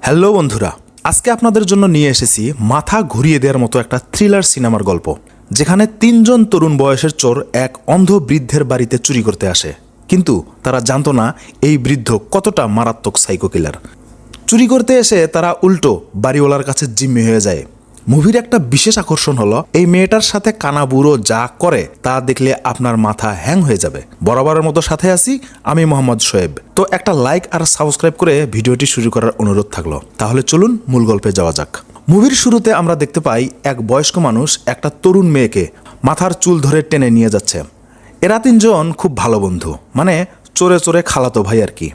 Hello বন্ধুরা, আজকে আপনাদের জন্য নিয়ে এসেছি মাথা ঘুরিয়ে দেওয়ার মতো একটা থ্রিলার সিনেমার গল্প, যেখানে তিনজন তরুণ বয়সের চোর এক অন্ধ বৃদ্ধের বাড়িতে চুরি করতে আসে। কিন্তু তারা জানতো না এই বৃদ্ধ কতটা মারাত্মক সাইকো কিলার। চুরি করতে এসে তারা উল্টো বাড়িওয়ালার কাছে জিম্মি হয়ে যায়। মুভির একটা বিশেষ আকর্ষণ হলো এই মেয়েটার সাথে কানা বুড়ো যা করে তা দেখলে আপনার মাথা হ্যাং হয়ে যাবে। বরাবরের মতো সাথে আছি আমি মোহাম্মদ শোয়েব। তো একটা লাইক আর সাবস্ক্রাইব করে ভিডিওটি শুরু করার অনুরোধ থাকলো। তাহলে চলুন মূল গল্পে যাওয়া যাক। মুভির শুরুতে আমরা দেখতে পাই এক বয়স্ক মানুষ একটা তরুণ মেয়েকে মাথার চুল ধরে টেনে নিয়ে যাচ্ছে। এরা তিনজন খুব ভালো বন্ধু, মানে চোরে চোরে খালাতো ভাই আর কি।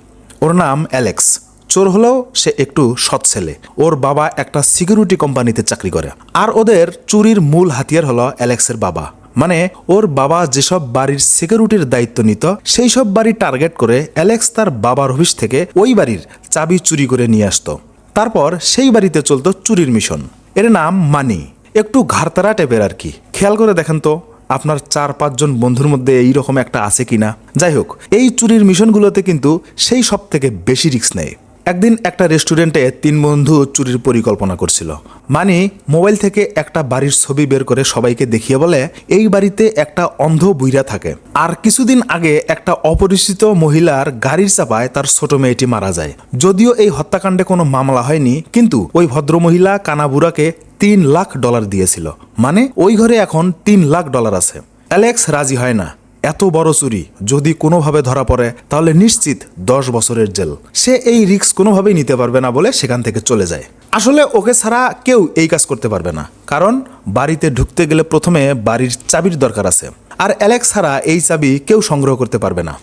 ওর নাম অ্যালেক্স। চোর হলেও সে একটু সৎ ছেলে। ওর বাবা একটা সিকিউরিটি কোম্পানিতে চাকরি করে। আর ওদের চুরির মূল হাতিয়ার হলো অ্যালেক্সের বাবা। মানে ওর বাবা যেসব বাড়ির সিকিউরিটির দায়িত্ব নিত সেই সব বাড়ি টার্গেট করে অ্যালেক্স তার বাবার অফিস থেকে ওই বাড়ির চাবি চুরি করে নিয়ে আসতো। তারপর সেই বাড়িতে চলতো চুরির মিশন। এর নাম মানি। একটু ঘাড়তারা টাইপের আর কি। খেয়াল করে দেখেন তো আপনার 4-5 জন বন্ধুর মধ্যে এইরকম একটা আছে কিনা। যাই হোক, এই চুরির মিশনগুলোতে কিন্তু সেই সব থেকে বেশি রিস্ক নেয়। একদিন একটা রেস্টুরেন্টে 3 বন্ধু চুরির পরিকল্পনা করছিল। মানে মোবাইল থেকে একটা বাড়ির ছবি বের করে সবাইকে দেখিয়ে বলে এই বাড়িতে একটা অন্ধ বুইড়া থাকে। আর কিছুদিন আগে একটা অপরিচিত মহিলার গাড়ির চাপায় তার ছোট মেয়েটি মারা যায়। যদিও এই হত্যাকাণ্ডে কোনো মামলা হয়নি, কিন্তু ওই ভদ্রমহিলা কানাবুড়াকে $3 লাখ দিয়েছিল। মানে ওই ঘরে এখন $3 লাখ আছে। অ্যালেক্স রাজি হয় না। এত বড় চুরি যদি কোনোভাবে ধরা পড়ে তাহলে নিশ্চিত 10 বছরের জেল। সে এই রিস্ক কোনোভাবেই নিতে পারবে না বলে সেখান থেকে চলে যায়। আসলে ওকে ছাড়া কেউ এই কাজ করতে পারবে না, কারণ বাড়িতে ঢুকতে গেলে প্রথমে বাড়ির চাবির দরকার আছে। আর অ্যালেক্স ছাড়া এই চাবি কেউ সংগ্রহ করতে পারবে না।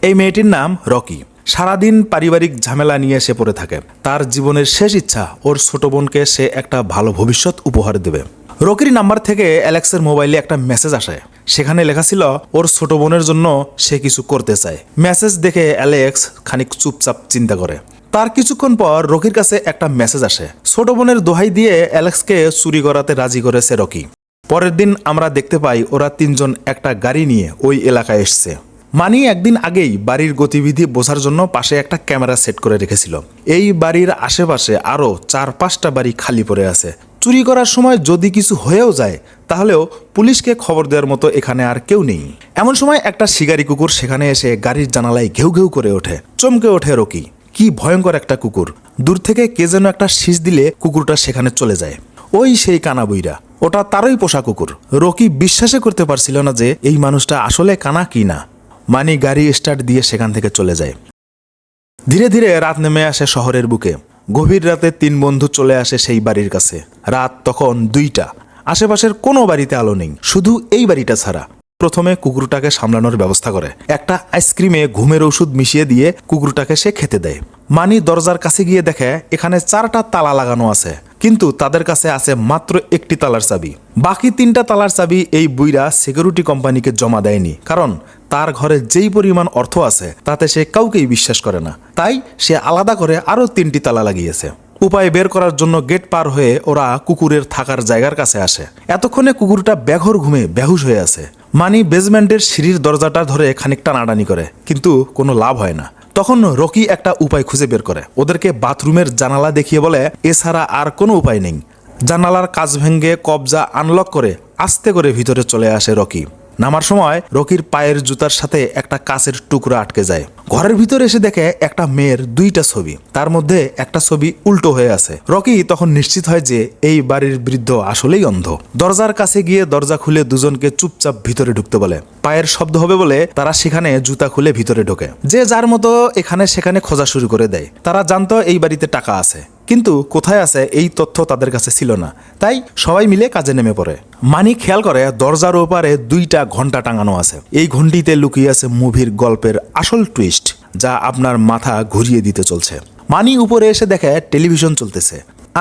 এই মেয়েটির নাম রকি। সারাদিন পারিবারিক ঝামেলা নিয়ে সে পড়ে থাকে। তার জীবনের শেষ ইচ্ছা ওর ছোট বোনকে সে একটা ভালো ভবিষ্যৎ উপহার দেবে। রকির নাম্বার থেকে অ্যালেক্সের মোবাইলে একটা মেসেজ আসে। সেখানে লেখা ছিল ওর ছোট বোনের জন্য সে কিছু করতে চায়। মেসেজ দেখে অ্যালেক্স খানিক চুপচাপ চিন্তা করে। তার কিছুক্ষণ পর রকির কাছে একটা মেসেজ আসে। ছোট বোনের দোহাই দিয়ে অ্যালেক্সকে চুরি করাতে রাজি করেছে রকি। পরের দিন আমরা দেখতে পাই ওরা 3জন একটা গাড়ি নিয়ে ওই এলাকায় এসছে। মানি একদিন আগেই বাড়ির গতিবিধি বোঝার জন্য পাশে একটা ক্যামেরা সেট করে রেখেছিল। এই বাড়ির আশেপাশে আরও 4-5টা বাড়ি খালি পড়ে আছে। চুরি করার সময় যদি কিছু হয়েও যায় তাহলেও পুলিশকে খবর দেওয়ার মতো এখানে আর কেউ নেই। এমন সময় একটা শিকারি কুকুর সেখানে এসে গাড়ির জানালায় ঘেউ ঘেউ করে ওঠে। চমকে ওঠে রকি। কি ভয়ঙ্কর একটা কুকুর! দূর থেকে কে যেন একটা শীষ দিলে কুকুরটা সেখানে চলে যায়। ওই সেই কানা বুইড়া, ওটা তারই পোষা কুকুর। রকি বিশ্বাসই করতে পারছিল না যে এই মানুষটা আসলে কানা কি না। মানি গাড়ি স্টার্ট দিয়ে সেখান থেকে চলে যায়। ধীরে ধীরে রাত নেমে আসে শহরের বুকে। গভীর রাতে 3 বন্ধু চলে আসে সেই বাড়ির কাছে। রাত তখন 2টা। আশেপাশের কোনো বাড়িতে আলো নেই, শুধু এই বাড়িটা ছাড়া। প্রথমে কুকুরটাকে সামলানোর ব্যবস্থা করে। একটা আইসক্রিমে ঘুমের ওষুধ মিশিয়ে দিয়ে কুকুরটাকে সে খেতে দেয়। মানি দরজার কাছে গিয়ে দেখে এখানে 4টা তালা লাগানো আছে, কিন্তু তাদের কাছে আছে মাত্র একটি তালার চাবি। বাকি 3টা তালার চাবি এই বুইরা সিকিউরিটি কোম্পানিকে জমা দেয়নি, কারণ তার ঘরে যেই পরিমাণ অর্থ আছে তাতে সে কাউকেই বিশ্বাস করে না। তাই সে আলাদা করে আরও 3টি তালা লাগিয়েছে। উপায় বের করার জন্য গেট পার হয়ে ওরা কুকুরের থাকার জায়গার কাছে আসে। এতক্ষণে কুকুরটা বেঘোর ঘুমে বেহুশ হয়ে আছে। মানি বেসমেন্টের সিঁড়ির দরজাটা ধরে খানিকটা নাড়ানি করে, কিন্তু কোনো লাভ হয় না। তখন রকি একটা উপায় খুঁজে বের করে। ওদেরকে বাথরুমের জানালা দেখিয়ে বলে এছাড়া আর কোনো উপায় নেই। জানালার কাঁচ ভেঙে কবজা আনলক করে আস্তে করে ভিতরে চলে আসে রকি। নামার সময় রকির পায়ের জুতার সাথে একটা কাঁচের টুকরা আটকে যায়। ঘরের ভিতরে এসে দেখে একটা মেয়ের 2টা ছবি, তার মধ্যে একটা ছবি উল্টো হয়ে আছে। রকি তখন নিশ্চিত হয় যে এই বাড়ির বৃদ্ধ আসলেই অন্ধ। দরজার কাছে গিয়ে দরজা খুলে দুজনকে চুপচাপ ভিতরে ঢুকতে বলে। পায়ের শব্দ হবে বলে তারা সেখানে জুতা খুলে ভিতরে ঢোকে। যে যার মতো এখানে সেখানে খোঁজা শুরু করে দেয়। তারা জানতো এই বাড়িতে টাকা আছে, কিন্তু কোথায় আছে এই তথ্য তাদের কাছে ছিল না। তাই সবাই মিলে কাজে নেমে পড়ে। মানি খেয়াল করে দরজার ওপারে 2টা ঘন্টা টাঙানো আছে। এই ঘন্টিতে লুকিয়ে আছে মুভির গল্পের আসল টুইস্ট, যা আপনার মাথা ঘুরিয়ে দিতে চলছে। মানি উপরে এসে দেখে টেলিভিশন চলতেছে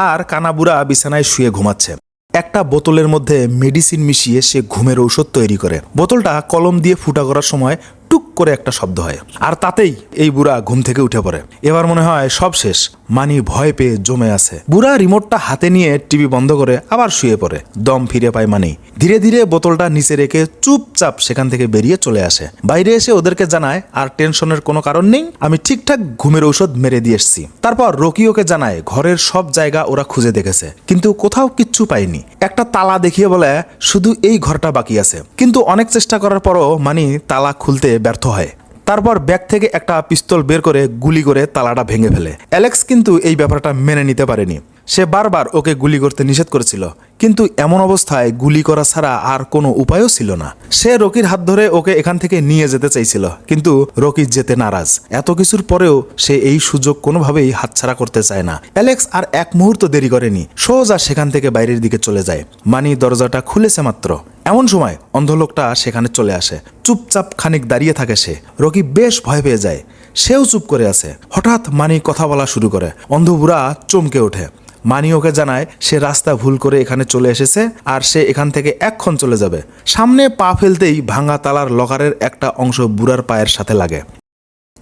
আর কানাবুড়া বিছানায় শুয়ে ঘুমাচ্ছে। একটা বোতলের মধ্যে মেডিসিন মিশিয়ে সে ঘুমের ঔষধ তৈরি করে। বোতলটা কলম দিয়ে ফুটা করার সময় টুক করে একটা শব্দ হয়, আর তাতেই এই বুড়া ঘুম থেকে উঠে পড়ে। এবার মনে হয় সব শেষ, মানি ভয় পেয়ে জমে আছে। বুড়া রিমোটটা হাতে নিয়ে টিভি বন্ধ করে আবার শুয়ে পড়ে। দম ফিরে পায় মানি। ধীরে ধীরে বোতলটা নিচে রেখে চুপচাপ সেখান থেকে বেরিয়ে চলে আসে। বাইরে এসে ওদেরকে জানায় আর টেনশনের কোনো কারণ নেই, আমি ঠিকঠাক ঘুমের ঔষধ মেরে দিয়ে এসছি। তারপর রকি ওকে জানায় ঘরের সব জায়গা ওরা খুঁজে দেখেছে, কিন্তু কোথাও কিচ্ছু পায়নি। একটা তালা দেখিয়ে বলে শুধু এই ঘরটা বাকি আছে, কিন্তু অনেক চেষ্টা করার পরও মানি তালা খুলতে ব্যর্থ হয়। তারপর ব্যাগ থেকে একটা পিস্তল বের করে গুলি করে তালাটা ভেঙে ফেলে। অ্যালেক্স কিন্তু এই ব্যাপারটা মেনে নিতে পারেনি। সে বারবার ওকে গুলি করতে নিষেধ করেছিল, কিন্তু এমন অবস্থায় গুলি করা ছাড়া আর কোনো উপায়ও ছিল না। সে রকির হাত ধরে ওকে এখান থেকে নিয়ে যেতে চাইছিল, কিন্তু রকি যেতে নারাজ। এত কিছুর পরেও সে এই সুযোগ কোনোভাবেই হাতছাড়া করতে চায় না। অ্যালেক্স আর এক মুহূর্ত দেরি করেনি, সোজা সেখান থেকে বাইরের দিকে চলে যায়। মানি দরজাটা খুলেছে মাত্র, এমন সময় অন্ধ লোকটা সেখানে চলে আসে। চুপচাপ খানিক দাঁড়িয়ে থাকে সে। রকি বেশ ভয় পেয়ে যায়, সেও চুপ করে আছে। হঠাৎ মানি কথা বলা শুরু করে। অন্ধ বুড়া চমকে ওঠে। মানি ওকে জানায় সে রাস্তা ভুল করে এখানে চলে এসেছে আর সে এখান থেকে এক্ষণ চলে যাবে। সামনে পা ফেলতেই ভাঙা তালার লকারের একটা অংশ বুড়ার পায়ের সাথে লাগে।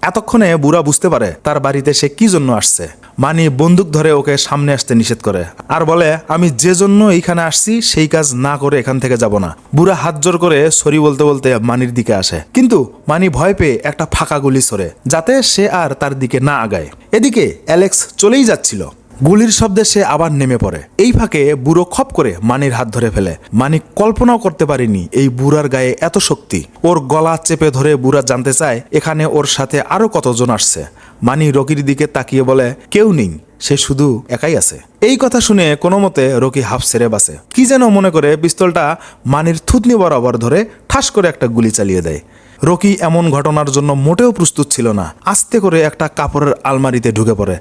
এতক্ষণে বুড়া বুঝতে পারে তার বাড়িতে সে কি জন্য আসছে। মানি বন্দুক ধরে ওকে সামনে আসতে নিষেধ করে আর বলে আমি যে জন্য এইখানে আসছি সেই কাজ না করে এখান থেকে যাব না। বুড়া হাত জোর করে সরি বলতে বলতে মানির দিকে আসে, কিন্তু মানি ভয় পেয়ে একটা ফাঁকা গুলি ছোড়ে যাতে সে আর তার দিকে না আগায়। এদিকে অ্যালেক্স চলেই যাচ্ছিল। গুলির শব্দে সে আবার নেমে পড়ে। এই ফাঁকে বুড়ো খপ করে মানির হাত ধরে ফেলে। মানি কল্পনাও করতে পারেনি এই বুড়ার গায়ে এত শক্তি। ওর গলা চেপে ধরে বুড়া জানতে চায় এখানে ওর সাথে আরো কতজন আসছে। মানি রকির দিকে তাকিয়ে বলে কেউ নেই, সে শুধু একাই আছে। এই কথা শুনে কোনো মতে রকি হাফ ছেড়ে বাঁচে। কি যেন মনে করে পিস্তলটা মানির থুতনি বরাবর ধরে ঠাস করে একটা গুলি চালিয়ে দেয়। রকি এমন ঘটনার জন্য মোটেও প্রস্তুত ছিল না। আস্তে করে একটা কাপড়ের আলমারিতে ঢুকে পড়ে।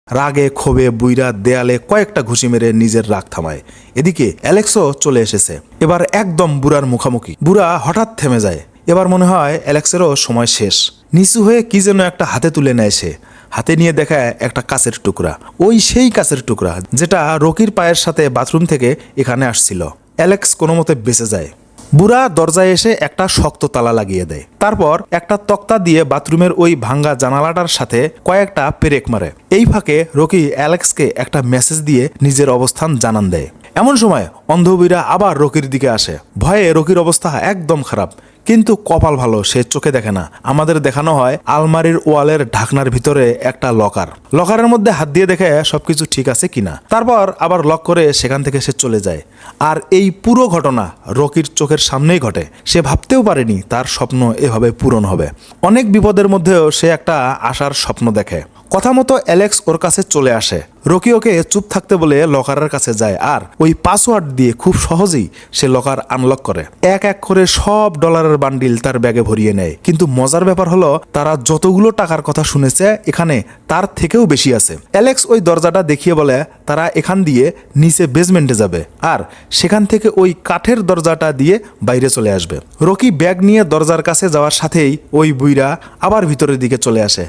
রাগে ক্ষোভে বুইরা দেয়ালে কয়েকটা ঘুষি মেরে নিজের রাগ থামায়। এদিকে অ্যালেক্সও চলে এসেছে, এবার একদম বুড়ার মুখামুখি। বুড়া হঠাৎ থেমে যায়। এবার মনে হয় অ্যালেক্সেরও সময় শেষ। নিচু হয়ে কি যেন একটা হাতে তুলে নেয় সে। হাতে নিয়ে দেখায় একটা কাচের টুকরা। ওই সেই কাচের টুকরা যেটা রকির পায়ের সাথে বাথরুম থেকে এখানে আসছিল। অ্যালেক্স কোনো মতে বেঁচে যায়। বুড়া দরজায় এসে একটা শক্ত তালা লাগিয়ে দেয়। তারপর একটা তক্তা দিয়ে বাথরুমের ওই ভাঙ্গা জানালাটার সাথে কয়েকটা পেরেক মারে। এই ফাঁকে রকি অ্যালেক্সকে একটা মেসেজ দিয়ে নিজের অবস্থান জানান দেয়। এমন সময় অন্ধ বুড়া আবার রকির দিকে আসে। ভয়ে রকির অবস্থা একদম খারাপ, কিন্তু কপাল ভালো সে চোখে দেখে না। আমাদের দেখানো হয় আলমারির ওয়ালের ঢাকনার ভিতরে একটা লকার। লকারের মধ্যে হাত দিয়ে দেখে সবকিছু ঠিক আছে কিনা। তারপর আবার লক করে সেখান থেকে সে চলে যায়। আর এই পুরো ঘটনা রকির চোখের সামনেই ঘটে। সে ভাবতেও পারেনি তার স্বপ্ন এভাবে পূরণ হবে। অনেক বিপদের মধ্যেও সে একটা আশার স্বপ্ন দেখে। কথা মতো অ্যালেক্স ওর কাছে চলে আসে। রকি ওকে চুপ থাকতে বলে লকারের কাছে যায় আর ওই পাসওয়ার্ড দিয়ে খুব সহজেই সে লকার আনলক করে। এক এক করে সব ডলারের বান্ডিল তার ব্যাগে ভরিয়ে নেয়। কিন্তু মজার ব্যাপার হলো তারা যতগুলো টাকার কথা শুনেছে এখানে তার থেকেও বেশি আছে। অ্যালেক্স ওই দরজাটা দেখিয়ে বলে তারা এখান দিয়ে নিচে বেসমেন্টে যাবে আর সেখান থেকে ওই কাঠের দরজাটা দিয়ে বাইরে চলে আসবে। রকি ব্যাগ নিয়ে দরজার কাছে যাওয়ার সাথেই ওই বুইরা আবার ভিতরের দিকে চলে আসে।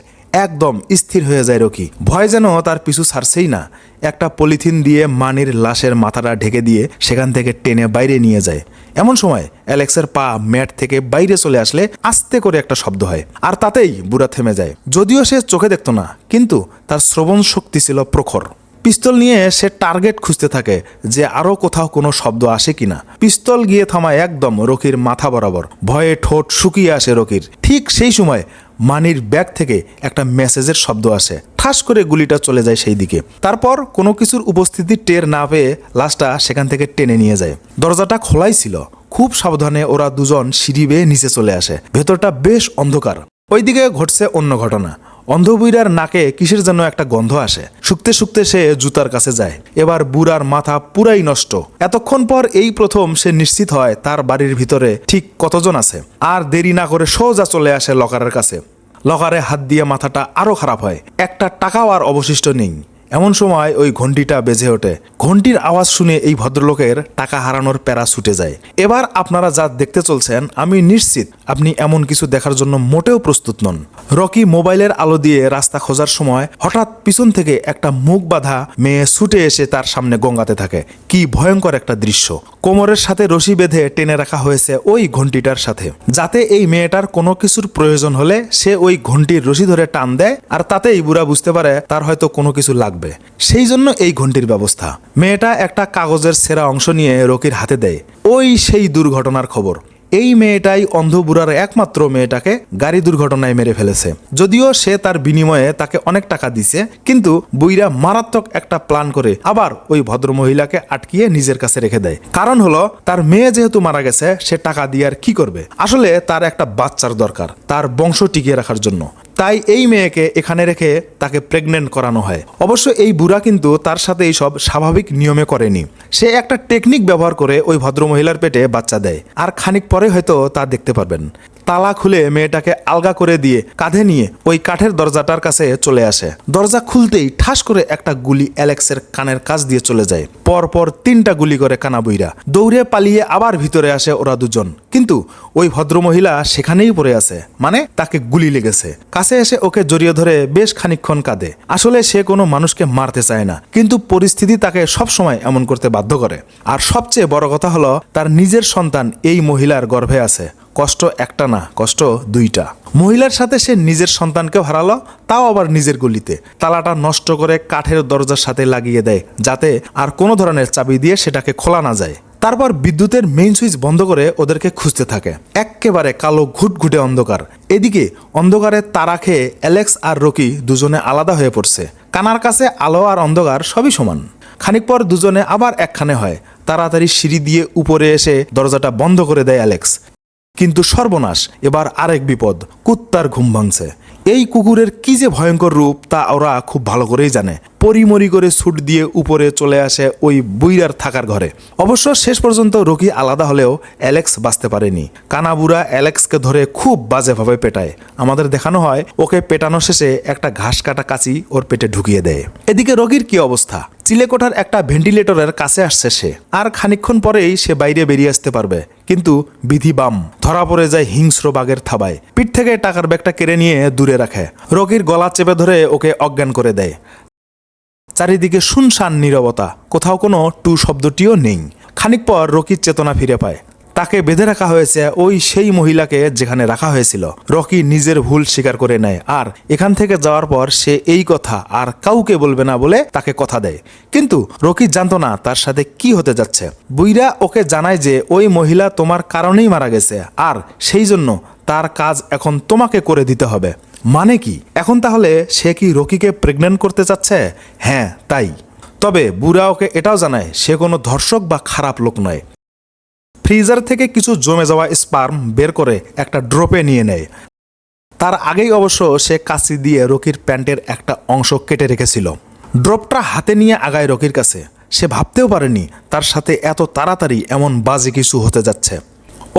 একদম স্থির হয়ে যায় রকি। ভয় যেন তার পিছু ছাড়ছেই না। একটা পলিথিন দিয়ে মানির লাশের মাথাটা ঢেকে দিয়ে সেখান থেকে টেনে বাইরে নিয়ে যায়। এমন সময় অ্যালেক্সের পা ম্যাট থেকে বাইরে চলে আসলে আস্তে করে একটা শব্দ হয়, আর তাতেই বুড়া থেমে যায়। যদিও সে চোখে দেখত না, কিন্তু তার শ্রবণ শক্তি ছিল প্রখর। পিস্তল নিয়ে সে টার্গেট খুঁজতে থাকে যে আরো কোথাও কোনো শব্দ আসে কিনা। পিস্তল গিয়ে থামায় একদম রকির মাথা বরাবর। ভয়ে ঠোঁট শুকিয়ে আসে রকির। ঠিক সেই সময় মানির ব্যাগ থেকে একটা মেসেজের শব্দ আসে। ঠাস করে গুলিটা চলে যায় সেই দিকে। তারপর কোনো কিছুর উপস্থিতি টের না পেয়ে লাশটা সেখান থেকে টেনে নিয়ে যায়। দরজাটা খোলাই ছিল। খুব সাবধানে ওরা দুজন সিঁড়ি বেয়ে নিচে চলে আসে। ভেতরটা বেশ অন্ধকার। ওইদিকে ঘটছে অন্য ঘটনা। অন্ধ বুড়ার নাকে কিসের যেন একটা গন্ধ আসে। শুকতে শুকতে সে জুতার কাছে যায়। এবার বুড়ার মাথা পুরাই নষ্ট। এতক্ষণ পর এই প্রথম সে নিশ্চিত হয় তার বাড়ির ভিতরে ঠিক কতজন আছে। আর দেরি না করে সোজা চলে আসে লকারের কাছে। লকারে হাত দিয়ে মাথাটা আরো খারাপ হয়। একটা টাকাও আর অবশিষ্ট নেই। এমন সময় ওই ঘন্টিটা বেজে ওঠে। ঘন্টির আওয়াজ শুনে এই ভদ্রলোকের টাকা হারানোর প্যারা ছুটে যায়। এবার আপনারা যা দেখতে চলছেন আমি নিশ্চিত আপনি এমন কিছু দেখার জন্য মোটেও প্রস্তুত নন। রকি মোবাইলের আলো দিয়ে রাস্তা খোঁজার সময় হঠাৎ পিছন থেকে একটা মুখ বাঁধা মেয়ে ছুটে এসে তার সামনে গঙ্গাতে থাকে। কি ভয়ঙ্কর একটা দৃশ্য! কোমরের সাথে রশি বেঁধে টেনে রাখা হয়েছে ওই ঘন্টিটার সাথে, যাতে এই মেয়েটার কোনো কিছুর প্রয়োজন হলে সে ওই ঘন্টির রশি ধরে টান দেয়, আর তাতেই বুড়া বুঝতে পারে তার হয়তো কোনো কিছু লাগবে, সেই জন্য এই ঘন্টির ব্যবস্থা। মেয়েটা একটা কাগজের ছেঁড়া অংশ নিয়ে রকির হাতে দেয়। ওই সেই দুর্ঘটনার খবর। এই মেয়েটাই অন্ধ বুড়ার একমাত্র মেয়েটাকে গাড়ি দুর্ঘটনায় মেরে ফেলেছে। যদিও সে তার বিনিময়ে তাকে অনেক টাকা দিছে, কিন্তু বুইরা মারাত্মক একটা প্ল্যান করে আবার ওই ভদ্র মহিলাকে আটকিয়ে নিজের কাছে রেখে দেয়। কারণ হলো তার মেয়ে যেহেতু মারা গেছে, সে টাকা দিয়ে আর কি করবে? আসলে তার একটা বাচ্চার দরকার তার বংশ টিকিয়ে রাখার জন্য। তাই এই মেয়েকে এখানে রেখে তাকে প্রেগনেন্ট করানো হয়। অবশ্য এই বুড়া কিন্তু তার সাথে এইসব স্বাভাবিক নিয়মে করেনি। সে একটা টেকনিক ব্যবহার করে ওই ভদ্রমহিলার পেটে বাচ্চা দেয়, আর খানিক পরে হয়তো তা দেখতে পারবেন। তালা খুলে মেয়েটাকে আলগা করে দিয়ে কাঁধে নিয়ে ওই কাঠের দরজাটার কাছে চলে আসে। দরজা খুলতেই ঠাস করে একটা গুলি অ্যালেক্সের কানের কাছ দিয়ে চলে যায়। পরপর 3টা গুলি করে কানা বুইরা দৌড়ে পালিয়ে আবার ভিতরে আসে ওরা দুজন, কিন্তু ওই ভদ্রমহিলা সেখানেই পড়ে আছে, মানে তাকে গুলি লেগেছে। কাছে এসে ওকে জড়িয়ে ধরে বেশ খানিকক্ষণ কাঁদে। আসলে সে কোনো মানুষকে মারতে চায় না, কিন্তু পরিস্থিতি তাকে সবসময় এমন করতে বাধ্য করে। আর সবচেয়ে বড় কথা হলো তার নিজের সন্তান এই মহিলার গর্ভে আছে। কষ্ট একটা না, কষ্ট 2টা। মহিলার সাথে সে নিজের সন্তানকেও হারালো, তাও আবার নিজের গলিতে। তালাটা নষ্ট করে কাঠের দরজার সাথে লাগিয়ে দেয়, যাতে আর কোনো ধরনের চাবি দিয়ে সেটাকে খোলা না যায়। তারপর বিদ্যুতের মেইন সুইচ বন্ধ করে ওদেরকে খুঁজতে থাকে। এক্কেবারে কালো ঘুটঘুটে অন্ধকার। এদিকে অন্ধকারে তারা খেয়ে অ্যালেক্স আর রকি দুজনে আলাদা হয়ে পড়ছে। কানার কাছে আলো আর অন্ধকার সবই সমান। খানিক পর দুজনে আবার একখানে হয়। তাড়াতাড়ি সিঁড়ি দিয়ে উপরে এসে দরজাটা বন্ধ করে দেয় অ্যালেক্স। কিন্তু সর্বনাশ, এবার আরেক বিপদ। কুত্তার ঘুম ভাঙছে। এই কুকুরের কি যে ভয়ঙ্কর রূপ তা ওরা খুব ভালো করেই জানে। পরিমরি করে ছুট দিয়ে উপরে চলে আসে ওই বুইরার থাকার ঘরে। অবশ্য শেষ পর্যন্ত রকি আলাদা হলেও অ্যালেক্স বাঁচতে পারেনি। কানাবুড়া অ্যালেক্সকে ধরে খুব বাজেভাবে পেটায়। আমাদের দেখানো হয় ওকে পেটানো শেষে একটা ঘাস কাটা কাঁচি ওর পেটে ঢুকিয়ে দেয়। এদিকে রকির কি অবস্থা? চিলেকোঠার একটা ভেন্টিলেটরের কাছে আসছে সে। আর খানিকক্ষণ পরেই সে বাইরে বেরিয়ে আসতে পারবে, কিন্তু বিধি বাম, ধরা পড়ে যায় হিংস্র বাঘের থাবায়। পিঠ থেকে টাকার ব্যাগটা কেড়ে নিয়ে দূরে রাখে। রকির গলা চেপে ধরে ওকে অজ্ঞান করে দেয়। চারিদিকে শুনশান নীরবতা, কোথাও কোনো টু শব্দটিও নেই। খানিক পর রকির চেতনা ফিরে পায়। তাকে বেঁধে রাখা হয়েছে ওই সেই মহিলাকে যেখানে রাখা হয়েছিল। রকি নিজের ভুল স্বীকার করে নেয়, আর এখান থেকে যাওয়ার পর সে এই কথা আর কাউকে বলবে না বলে তাকে কথা দেয়। কিন্তু রকি জানতো না তার সাথে কি হতে যাচ্ছে। বুইরা ওকে জানায় যে ওই মহিলা তোমার কারণেই মারা গেছে, আর সেই জন্য তার কাজ এখন তোমাকে করে দিতে হবে। মানে কি? এখন তাহলে সে কি রকিকে প্রেগন্যান্ট করতে চাচ্ছে? হ্যাঁ, তাই। তবে বুড়া ওকে এটাও জানায় সে কোনো ধর্ষক বা খারাপ লোক নয়। ফ্রিজার থেকে কিছু জমে যাওয়া স্পার্ম বের করে একটা ড্রপে নিয়ে নেয়। তার আগেই অবশ্য সে কাঁচি দিয়ে রকির প্যান্টের একটা অংশ কেটে রেখেছিল। ড্রপটা হাতে নিয়ে আগায় রকির কাছে। সে ভাবতেও পারেনি তার সাথে এত তাড়াতাড়ি এমন বাজে কিছু হতে যাচ্ছে।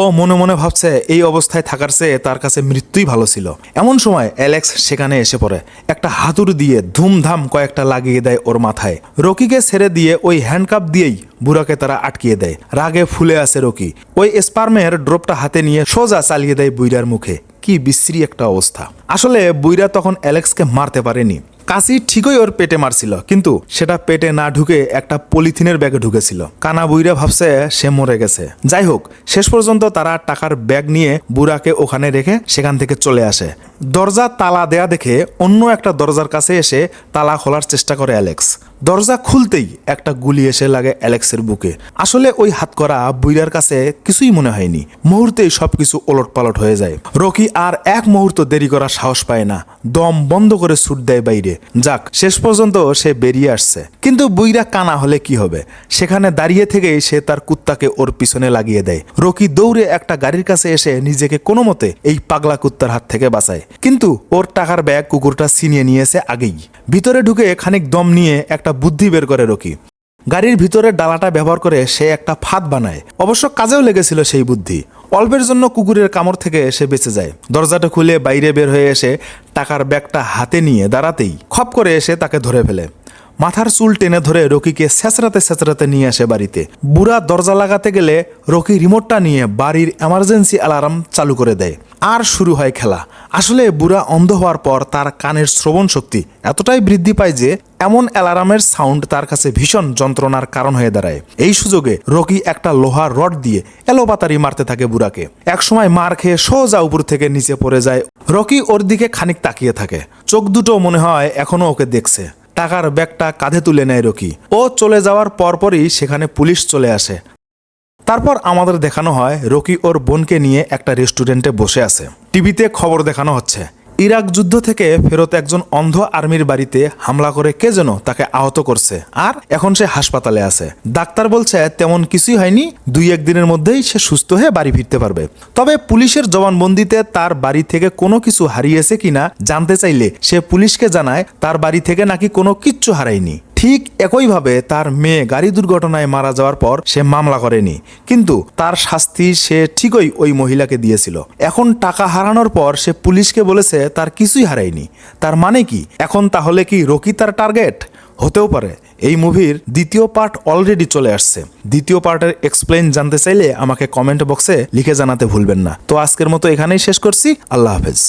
ও মনে মনে ভাবছে এই অবস্থায় থাকার চেয়ে তার কাছে মৃত্যুই ভালো ছিল। এমন সময় অ্যালেক্স সেখানে এসে পড়ে। একটা হাতুড়ি দিয়ে ধুমধাম কয়েকটা লাগিয়ে দেয় ওর মাথায়। রকিকে ছেড়ে দিয়ে ওই হ্যান্ডকাপ দিয়েই বুড়াকে তারা আটকিয়ে দেয়। রাগে ফুলে আসে রকি। ওই স্পার্মের ড্রপটা হাতে নিয়ে সোজা চালিয়ে দেয় বুইরার মুখে। কি বিশ্রী একটা অবস্থা। আসলে বুইরা তখন অ্যালেক্সকে মারতে পারেনি। কাঁচি ঠিকই ওর পেটে মারছিল, কিন্তু সেটা পেটে না ঢুকে একটা পলিথিনের ব্যাগে ঢুকেছিল। কানা বুইরা ভাবছে সে মরে গেছে। যাই হোক, শেষ পর্যন্ত তারা টাকার ব্যাগ নিয়ে বুড়াকে ওখানে রেখে সেখান থেকে চলে আসে। দরজা তালা দেয়া দেখে অন্য একটা দরজার কাছে এসে তালা খোলার চেষ্টা করে অ্যালেক্স। দরজা খুলতেই একটা গুলি এসে লাগে অ্যালেক্সের বুকে। আসলে ওই হাতকড়া বুইরার কাছে কিছুই মনে হয়নি। মুহূর্তেই সবকিছু ওলট পালট হয়ে যায়। রকি আর এক মুহূর্ত দেরি করার সাহস পায় না। দম বন্ধ করে ছুট দেয় বাইরে। যাক, শেষ পর্যন্ত সে বেরিয়ে আসছে। কিন্তু বুইরা কানা হলে কি হবে? সেখানে দাঁড়িয়ে থেকেই সে তার কুত্তাকে ওর পিছনে লাগিয়ে দেয়। রকি দৌড়ে একটা গাড়ির কাছে এসে নিজেকে কোনো মতে এই পাগলা কুত্তার হাত থেকে বাঁচায়। কিন্তু ওর টাকার ব্যাগ কুকুরটা ছিনিয়ে নিয়েছে আগেই। ভিতরে ঢুকে খানিক দম নিয়ে একটা বুদ্ধি বের করে রকি। গাড়ির ভিতরে ডালাটা ব্যবহার করে সে একটা ফাঁদ বানায়। অবশ্য কাজেও লেগেছিল সেই বুদ্ধি। অল্পের জন্য কুকুরের কামড় থেকে সে বেঁচে যায়। দরজাটা খুলে বাইরে বের হয়ে এসে টাকার ব্যাগটা হাতে নিয়ে দাঁড়াতেই খপ করে এসে তাকে ধরে ফেলে। মাথার চুল টেনে ধরে রকিকে ছেঁচড়াতে নিয়ে আসে বাড়িতে। বুড়া দরজা লাগাতে গেলে রকি রিমোটটা নিয়ে বাড়ির এমার্জেন্সি অ্যালার্ম চালু করে দেয়। আর শুরু হয় খেলা। আসলে বুড়া অন্ধ হওয়ার পর তার কানের শ্রবণ শক্তি এতটাই বৃদ্ধি পায় যে এমন অ্যালার্মের সাউন্ড তার কাছে ভীষণ যন্ত্রণার কারণ হয়ে দাঁড়ায়। এই সুযোগে রকি একটা লোহার রড দিয়ে এলোপাতাড়ি মারতে থাকে বুড়াকে। একসময় মার খেয়ে সোজা উপর থেকে নিচে পড়ে যায়। রকি ওর দিকে খানিক তাকিয়ে থাকে, চোখ দুটো মনে হয় এখনো ওকে দেখছে। টাকার ব্যাগটা কাঁধে তুলে নেয় রকি। ও চলে যাওয়ার পরপরই সেখানে পুলিশ চলে আসে। তারপর আমাদের দেখানো হয় রকি ওর বোনকে নিয়ে একটা রেস্টুরেন্টে বসে আছে। টিভিতে খবর দেখানো হচ্ছে ইরাক যুদ্ধ থেকে ফেরত একজন অন্ধ আর্মির বাড়িতে হামলা করে কে যেন তাকে আহত করছে, আর এখন সে হাসপাতালে আছে। ডাক্তার বলছে তেমন কিছুই হয়নি, 2-1 দিনের মধ্যেই সে সুস্থ হয়ে বাড়ি ফিরতে পারবে। তবে পুলিশের জবানবন্দিতে তার বাড়ি থেকে কোনো কিছু হারিয়েছে কিনা জানতে চাইলে সে পুলিশকে জানায় তার বাড়ি থেকে নাকি কোনো কিচ্ছু হারায়নি। ঠিক একইভাবে তার মেয়ে গাড়ি দুর্ঘটনায় মারা যাওয়ার পর সে মামলা করেনি, কিন্তু তার শাস্তি সে ঠিকই ওই মহিলাকে দিয়েছিল। এখন টাকা হারানোর পর সে পুলিশকে বলেছে তার কিছুই হারায়নি। তার মানে কি এখন তাহলে কি রকি তার টার্গেট? হতেও পারে। এই মুভির দ্বিতীয় পার্ট অলরেডি চলে আসছে। দ্বিতীয় পার্টের এক্সপ্লেইন জানতে চাইলে আমাকে কমেন্ট বক্সে লিখে জানাতে ভুলবেন না। তো আজকের মতো এখানেই শেষ করছি। আল্লাহ হাফেজ।